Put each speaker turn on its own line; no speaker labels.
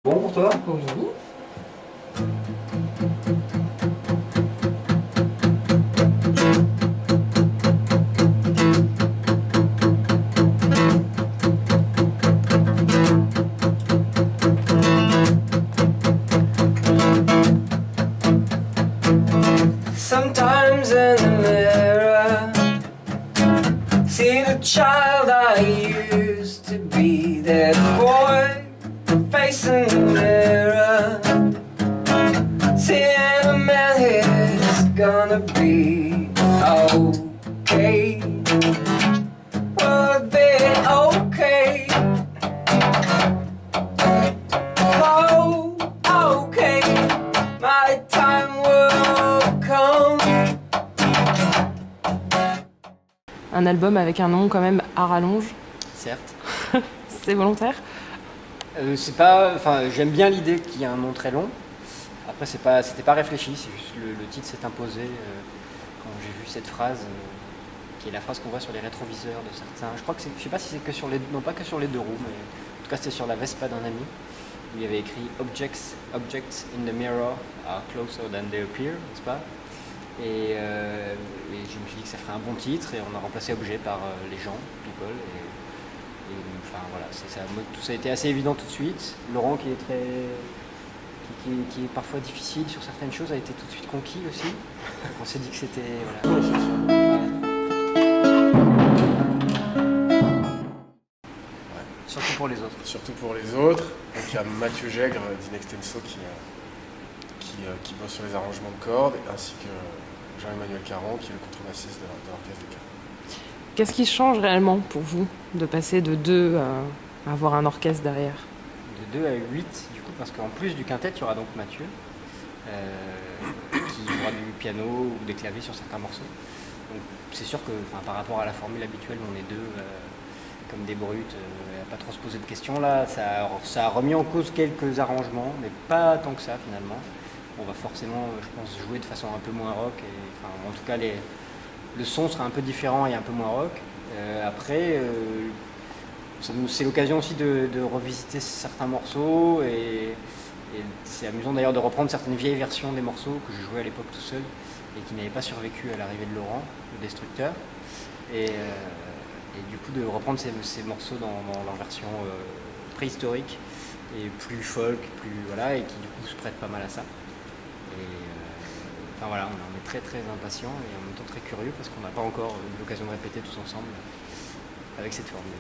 Bon pour toi?
Oui.
Sometimes in the mirror, see the child I used to be. That boy facing the mirror, seeing a man here's gonna be okay. Will it be okay? Oh, okay. My time will come.
Un album avec un nom quand même à rallonge.
Certes.
C'est volontaire?
C'est pas, enfin, j'aime bien l'idée qu'il y ait un nom très long. Après, c'était pas réfléchi, c'est juste le titre s'est imposé quand j'ai vu cette phrase, qui est la phrase qu'on voit sur les rétroviseurs de certains. Je crois que je sais pas si c'est que sur les, non pas que sur les deux roues, mais en tout cas c'était sur la Vespa d'un ami. Où il y avait écrit objects in the mirror are closer than they appear, n'est-ce pas? Et je me suis dit que ça ferait un bon titre et on a remplacé objet par les gens, people. Et enfin voilà, tout ça a été assez évident tout de suite. Laurent qui est qui est parfois difficile sur certaines choses a été tout de suite conquis aussi. Donc on s'est dit que c'était voilà. Surtout pour les autres.
Surtout pour les autres. Donc il y a Mathieu Gègre d'Inextenso qui bosse sur les arrangements de cordes, ainsi que Jean-Emmanuel Caron qui est le contrebassiste de l'orchestre des Carmes.
Qu'est-ce qui change réellement pour vous de passer de 2 à avoir un orchestre derrière?
De 2 à 8 du coup, parce qu'en plus du quintet, il y aura donc Mathieu qui jouera du piano ou des claviers sur certains morceaux. Donc c'est sûr que par rapport à la formule habituelle, on est deux comme des brutes, à pas trop se poser de questions. Là, ça a remis en cause quelques arrangements, mais pas tant que ça finalement. On va forcément, je pense, jouer de façon un peu moins rock. Et, enfin, en tout cas, le son sera un peu différent et un peu moins rock. Après, c'est l'occasion aussi de revisiter certains morceaux. Et c'est amusant d'ailleurs de reprendre certaines vieilles versions des morceaux que je jouais à l'époque tout seul et qui n'avaient pas survécu à l'arrivée de Laurent, le destructeur. Et du coup, de reprendre ces morceaux dans leur version préhistorique et plus folk, voilà, et qui du coup se prêtent pas mal à ça. Enfin voilà, on est très très impatients et en même temps très curieux parce qu'on n'a pas encore eu l'occasion de répéter tous ensemble avec cette formule.